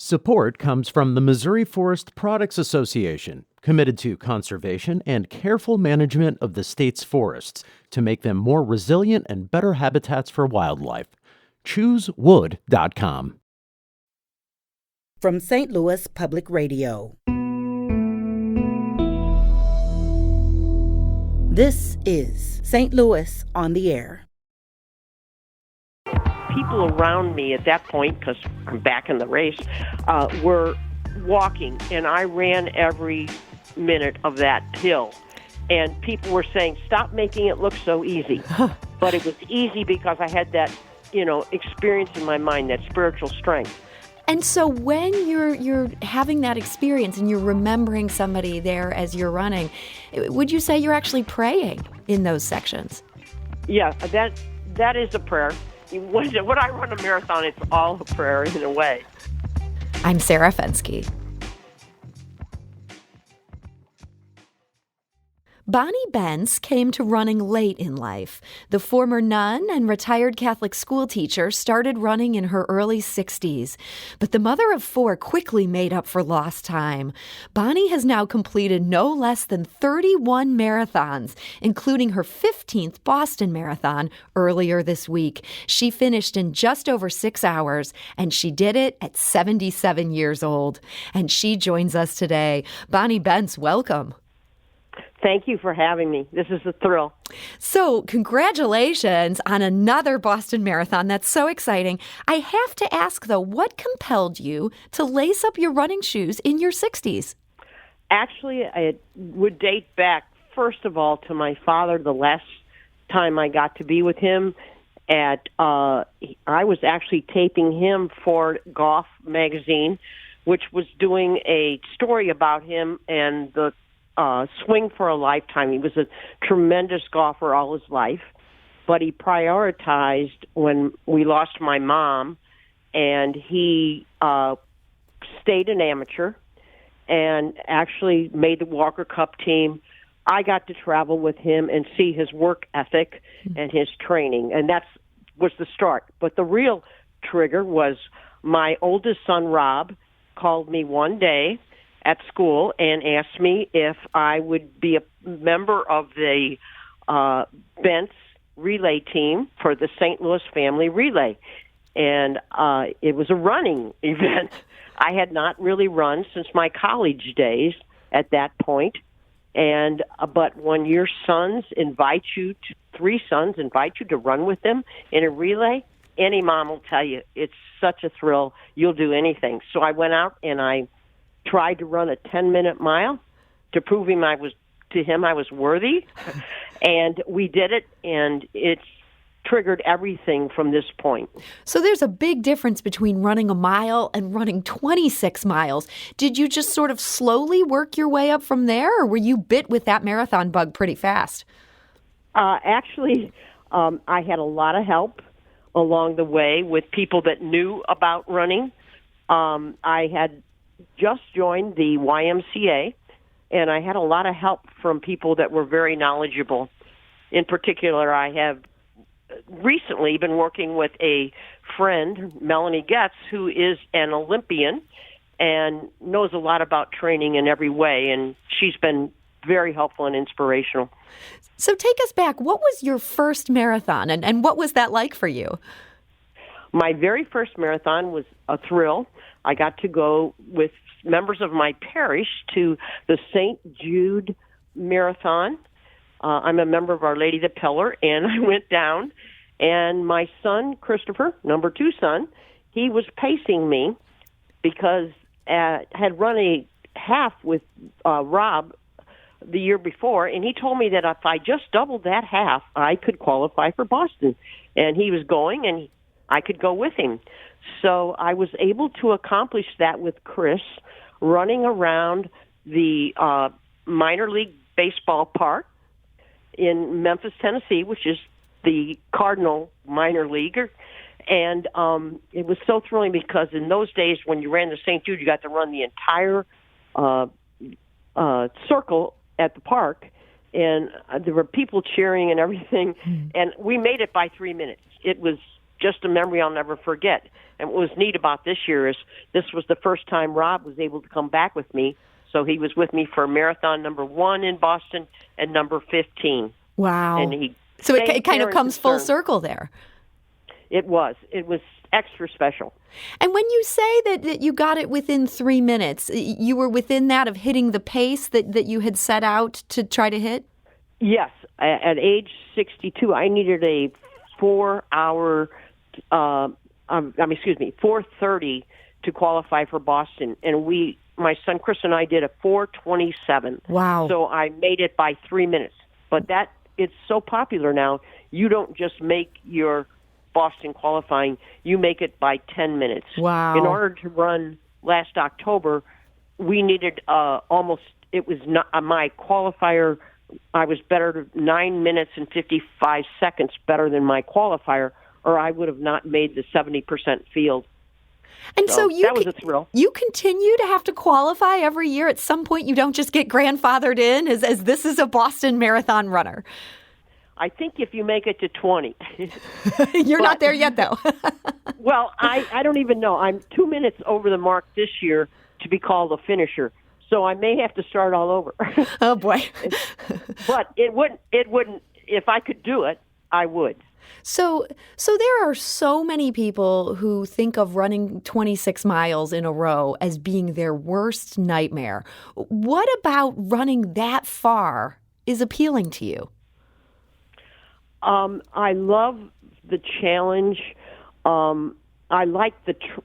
Support comes from the Missouri Forest Products Association, committed to conservation and careful management of the state's forests to make them more resilient and better habitats for wildlife. ChooseWood.com. From St. Louis Public Radio. This is St. Louis on the Air. People around me at that point, because I'm back in the race, were walking, and I ran every minute of that hill. And people were saying, stop making it look so easy. But it was easy because I had that, experience in my mind, that spiritual strength. And so when you're having that experience and you're remembering somebody there as you're running, would you say you're actually praying in those sections? Yeah, that is a prayer. When I run a marathon, it's all a prayer in a way. I'm Sarah Fensky. Bonnie Bence came to running late in life. The former nun and retired Catholic school teacher started running in her early 60s. But the mother of four quickly made up for lost time. Bonnie has now completed no less than 31 marathons, including her 15th Boston Marathon earlier this week. She finished in just over 6 hours, and she did it at 77 years old. And she joins us today. Bonnie Bence, welcome. Thank you for having me. This is a thrill. So, congratulations on another Boston Marathon. That's so exciting. I have to ask, though, what compelled you to lace up your running shoes in your 60s? Actually, it would date back, first of all, to my father. The last time I got to be with him, I was actually taping him for Golf magazine, which was doing a story about him and the swing for a lifetime. He was a tremendous golfer all his life, but he prioritized when we lost my mom, and he stayed an amateur and actually made the Walker Cup team. I got to travel with him and see his work ethic and his training, and that was the start. But the real trigger was my oldest son, Rob, called me one day at school and asked me if I would be a member of the Bence relay team for the St. Louis Family Relay. And it was a running event. I had not really run since my college days at that point. And but when your sons invite you, three sons invite you to run with them in a relay, any mom will tell you it's such a thrill. You'll do anything. So I went out and I tried to run a 10-minute mile to prove to him I was worthy, and we did it, and it's triggered everything from this point. So there's a big difference between running a mile and running 26 miles. Did you just sort of slowly work your way up from there, or were you bit with that marathon bug pretty fast? Actually, I had a lot of help along the way with people that knew about running. I had just joined the YMCA, and I had a lot of help from people that were very knowledgeable. In particular, I have recently been working with a friend, Melanie Getz, who is an Olympian and knows a lot about training in every way, and she's been very helpful and inspirational. So take us back. What was your first marathon, and what was that like for you? My very first marathon was a thrill. I got to go with members of my parish to the St. Jude Marathon. I'm a member of Our Lady the Pillar, and I went down, and my son, Christopher, number 2 son, he was pacing me because I had run a half with Rob the year before, and he told me that if I just doubled that half, I could qualify for Boston. And he was going, and I could go with him. So I was able to accomplish that with Chris, running around the minor league baseball park in Memphis, Tennessee, which is the Cardinal minor leaguer. And it was so thrilling because in those days when you ran the St. Jude, you got to run the entire circle at the park. And there were people cheering and everything. And we made it by 3 minutes. It was just a memory I'll never forget. And what was neat about this year is this was the first time Rob was able to come back with me. So he was with me for marathon number 1 in Boston and number 15. Wow. And so it kind of comes full circle there. It was extra special. And when you say that you got it within 3 minutes, you were within that of hitting the pace that you had set out to try to hit? Yes. At age 62, I needed a 4-hour, 4:30 to qualify for Boston. And my son Chris and I did a 4:27. Wow. So I made it by 3 minutes. But it's so popular now, you don't just make your Boston qualifying, you make it by 10 minutes. Wow. In order to run last October, we needed it was not my qualifier. I was better 9 minutes and 55 seconds better than my qualifier, or I would have not made the 70% field. And so that was a thrill. You continue to have to qualify every year. At some point, you don't just get grandfathered in as this is a Boston Marathon runner. I think if you make it to 20. You're not there yet, though. Well, I don't even know. I'm 2 minutes over the mark this year to be called a finisher. So I may have to start all over. Oh, boy. But it wouldn't, if I could do it, I would. So there are so many people who think of running 26 miles in a row as being their worst nightmare. What about running that far is appealing to you? I love the challenge. I like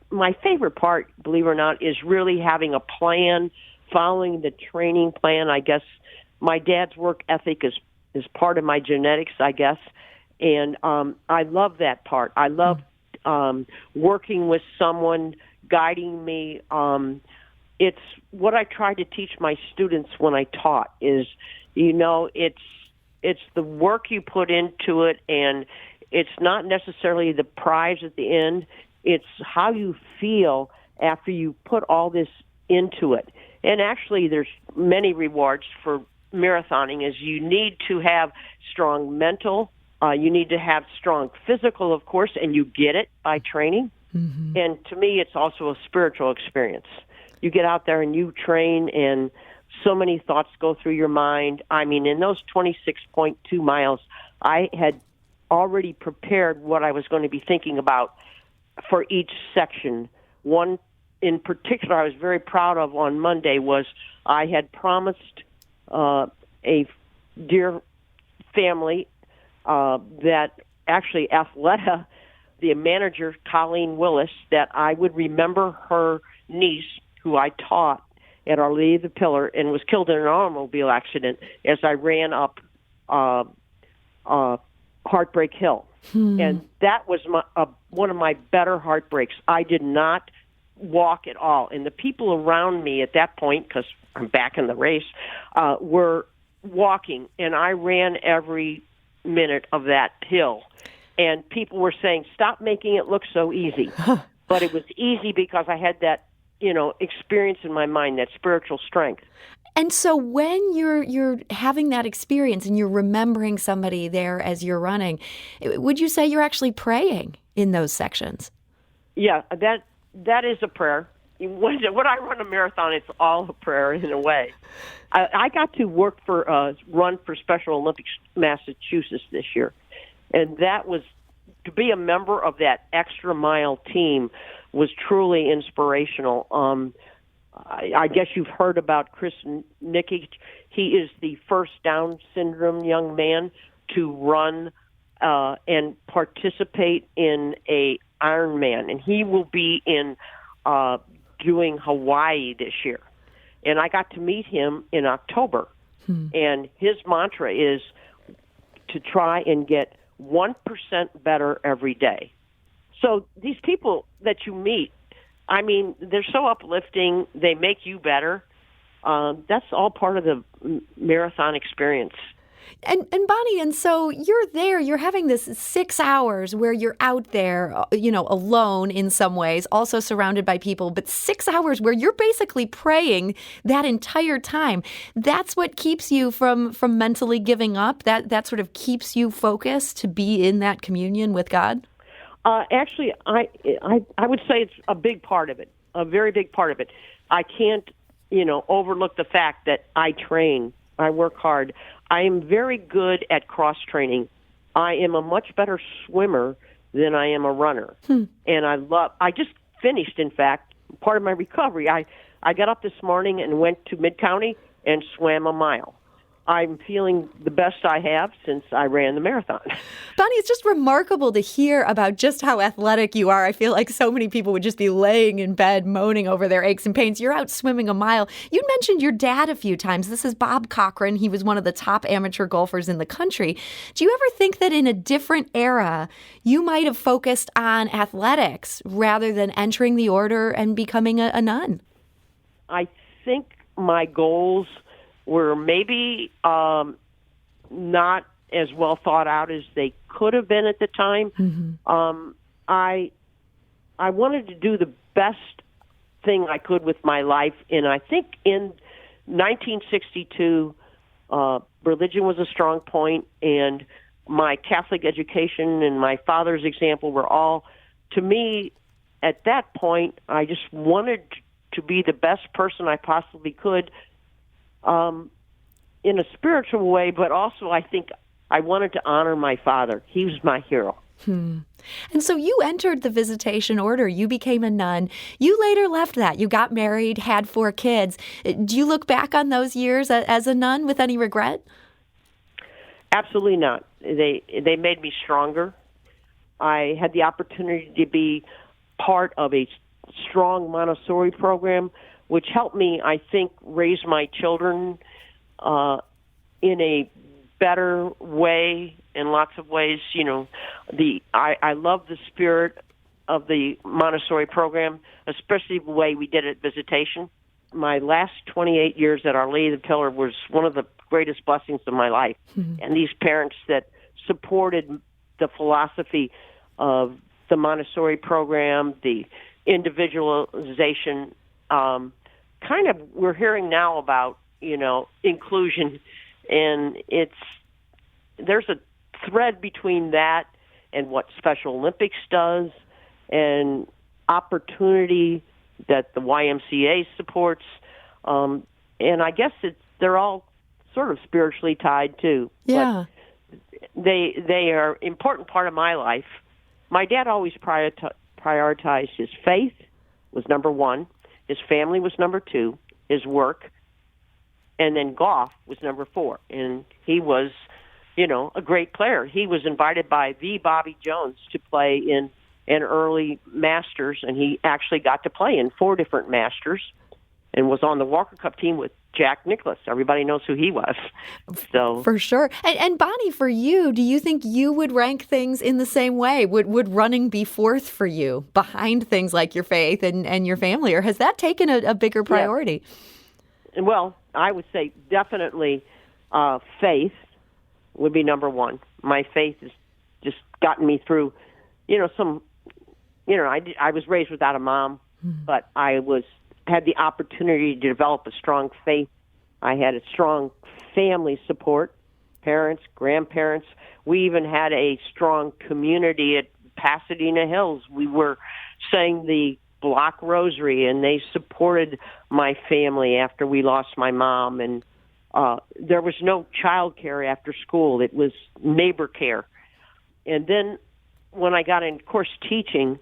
my favorite part, believe it or not, is really having a plan, following the training plan. I guess my dad's work ethic is part of my genetics, I guess. And I love that part. I love working with someone, guiding me. It's what I try to teach my students when I taught is, it's the work you put into it, and it's not necessarily the prize at the end. It's how you feel after you put all this into it. And actually, there's many rewards for marathoning. Is you need to have strong mental. You need to have strong physical, of course, and you get it by training. Mm-hmm. And to me, it's also a spiritual experience. You get out there and you train, and so many thoughts go through your mind. I mean, in those 26.2 miles, I had already prepared what I was going to be thinking about for each section. One in particular I was very proud of on Monday was I had promised a dear family that actually Athleta, the manager, Colleen Willis, that I would remember her niece, who I taught at Our Lady of the Pillar and was killed in an automobile accident as I ran up Heartbreak Hill. And that was one of my better heartbreaks. I did not walk at all. And the people around me at that point, because I'm back in the race, were walking. And I ran every minute of that hill. And people were saying, stop making it look so easy. But it was easy because I had that, experience in my mind, that spiritual strength. And so when you're having that experience and you're remembering somebody there as you're running, would you say you're actually praying in those sections? Yeah, that is a prayer. When I run a marathon, it's all a prayer in a way. I got to work run for Special Olympics Massachusetts this year, and that was to be a member of that extra mile team was truly inspirational. I guess you've heard about Chris Nicky. He is the first Down syndrome young man to run and participate in a Ironman, and he will be in doing Hawaii this year. And I got to meet him in October, and his mantra is to try and get 1% better every day. So these people that you meet, I mean, they're so uplifting. They make you better. That's all part of the marathon experience. And Bonnie, and so you're there, you're having this 6 hours where you're out there, alone in some ways, also surrounded by people, but 6 hours where you're basically praying that entire time. That's what keeps you from mentally giving up? That sort of keeps you focused to be in that communion with God? Actually, I would say it's a big part of it, a very big part of it. I can't, overlook the fact that I train. I work hard. I am very good at cross training. I am a much better swimmer than I am a runner. And I just finished, in fact, part of my recovery. I got up this morning and went to Mid-County and swam a mile. I'm feeling the best I have since I ran the marathon. Bonnie, it's just remarkable to hear about just how athletic you are. I feel like so many people would just be laying in bed moaning over their aches and pains. You're out swimming a mile. You mentioned your dad a few times. This is Bob Cochran. He was one of the top amateur golfers in the country. Do you ever think that in a different era, you might have focused on athletics rather than entering the order and becoming a nun? I think my goals were maybe not as well thought out as they could have been at the time. Mm-hmm. I wanted to do the best thing I could with my life, and I think in 1962, religion was a strong point, and my Catholic education and my father's example were all, to me, at that point, I just wanted to be the best person I possibly could, in a spiritual way, but also I think I wanted to honor my father. He was my hero. And so you entered the Visitation Order. You became a nun. You later left that. You got married, had 4 kids. Do you look back on those years as a nun with any regret? Absolutely not. They made me stronger. I had the opportunity to be part of a strong Montessori program, which helped me, I think, raise my children in a better way in lots of ways. I love the spirit of the Montessori program, especially the way we did it at Visitation. My last 28 years at Our Lady of the Pillar was one of the greatest blessings of my life. Mm-hmm. And these parents that supported the philosophy of the Montessori program, the individualization, kind of we're hearing now about, inclusion, and there's a thread between that and what Special Olympics does and opportunity that the YMCA supports. And I guess they're all sort of spiritually tied too. Yeah. But they are an important part of my life. My dad always prioritized his faith was number 1. His family was number 2. His work. And then golf was number 4. And he was, a great player. He was invited by the Bobby Jones to play in an early Masters, and he actually got to play in 4 different Masters and was on the Walker Cup team with Jack Nicklaus. Everybody knows who he was. So for sure. And Bonnie, for you, do you think you would rank things in the same way? Would running be 4th for you behind things like your faith and your family, or has that taken a bigger priority? Yeah. Well, I would say definitely faith would be number 1. My faith has just gotten me through, I was raised without a mom, but I had the opportunity to develop a strong faith. I had a strong family support, parents, grandparents. We even had a strong community at Pasadena Hills. We were saying the block rosary, and they supported my family after we lost my mom. And there was no child care after school. It was neighbor care. And then when I got in course teaching,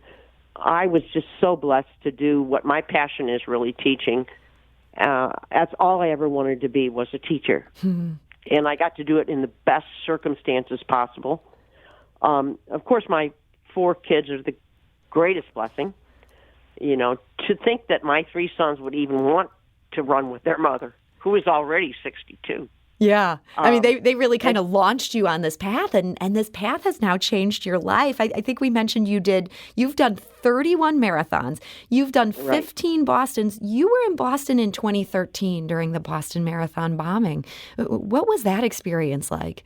I was just so blessed to do what my passion is, really teaching. That's all I ever wanted to be, was a teacher. Mm-hmm. And I got to do it in the best circumstances possible. Of course, my 4 kids are the greatest blessing. To think that my 3 sons would even want to run with their mother, who is already 62. Yeah. I mean, they really kind of launched you on this path, and this path has now changed your life. I think we mentioned you've done 31 marathons. You've done 15 Bostons. You were in Boston in 2013 during the Boston Marathon bombing. What was that experience like?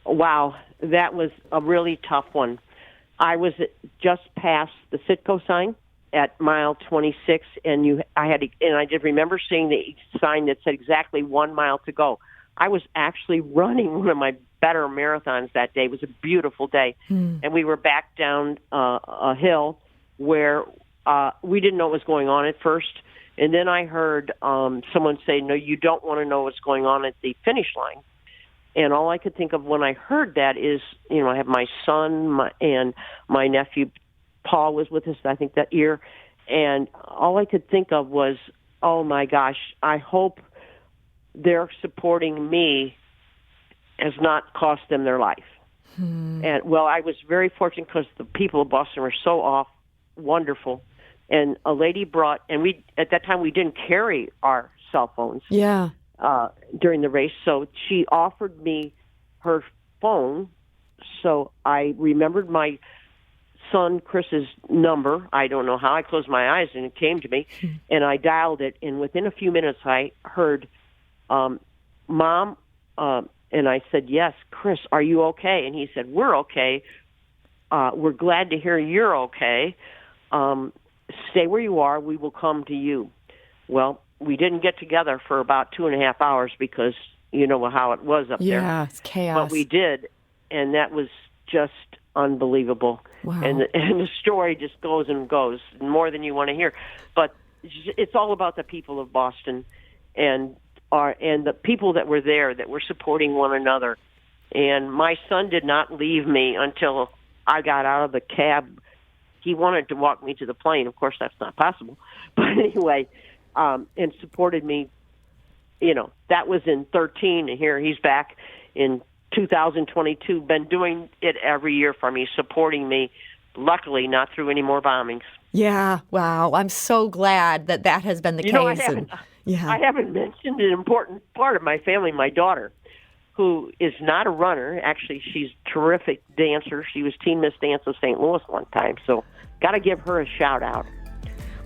Wow. That was a really tough one. I was just past the Citgo sign at mile 26, and I did remember seeing the sign that said exactly 1 mile to go. I was actually running one of my better marathons that day. It was a beautiful day. And we were back down a hill where we didn't know what was going on at first. And then I heard someone say, no, you don't want to know what's going on at the finish line. And all I could think of when I heard that is, I have my son and my nephew, Paul, was with us, I think, that year. And all I could think of was, oh, my gosh, I hope they're supporting me has not cost them their life. And, well, I was very fortunate because the people of Boston were so wonderful. And a lady brought, and at that time we didn't carry our cell phones. Yeah. During the race, so she offered me her phone. So I remembered my son Chris's number. I don't know how. I closed my eyes and it came to me, and I dialed it. And within a few minutes, I heard, "Mom," and I said, "Yes, Chris, are you okay?" And he said, "We're okay. We're glad to hear you're okay. Stay where you are. We will come to you." Well, we didn't get together for about 2.5 hours because you know how it was up there. Yeah, it's chaos. But we did, and that was just unbelievable. Wow. And the story just goes and goes, more than you want to hear. But it's all about the people of Boston and the people that were there, that were supporting one another. And my son did not leave me until I got out of the cab. He wanted to walk me to the plane. Of course, that's not possible. But anyway, and supported me. That was in 2013, and here he's back in 2022, been doing it every year for me, supporting me, luckily not through any more bombings. Yeah, wow. I'm so glad that has been the case. I haven't mentioned an important part of my family, my daughter, who is not a runner. Actually, she's a terrific dancer. She was Teen Miss Dance of St. Louis one time, so got to give her a shout-out.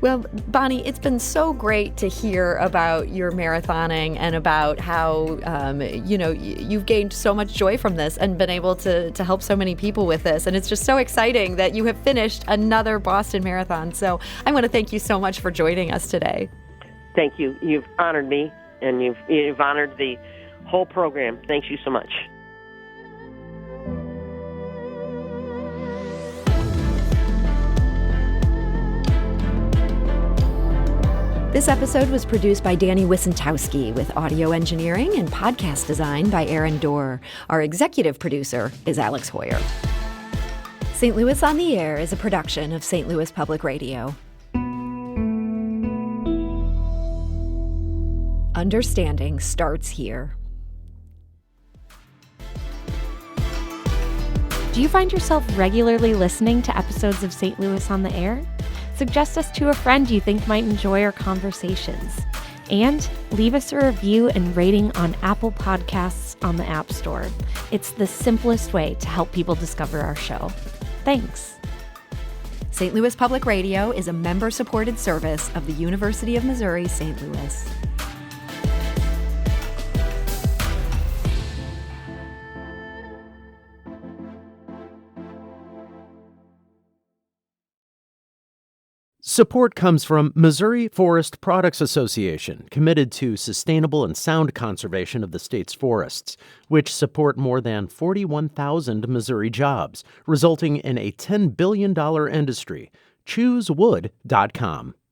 Well, Bonnie, it's been so great to hear about your marathoning and about how, you've gained so much joy from this and been able to help so many people with this. And it's just so exciting that you have finished another Boston Marathon. So I want to thank you so much for joining us today. Thank you. You've honored me, and you've honored the whole program. Thank you so much. This episode was produced by Danny Wissentowski with audio engineering and podcast design by Aaron Dorr. Our executive producer is Alex Hoyer. St. Louis on the Air is a production of St. Louis Public Radio. Understanding starts here. Do you find yourself regularly listening to episodes of St. Louis on the Air? Suggest us to a friend you think might enjoy our conversations. And leave us a review and rating on Apple Podcasts on the App Store. It's the simplest way to help people discover our show. Thanks. St. Louis Public Radio is a member-supported service of the University of Missouri, St. Louis. Support comes from Missouri Forest Products Association, committed to sustainable and sound conservation of the state's forests, which support more than 41,000 Missouri jobs, resulting in a $10 billion industry. ChooseWood.com.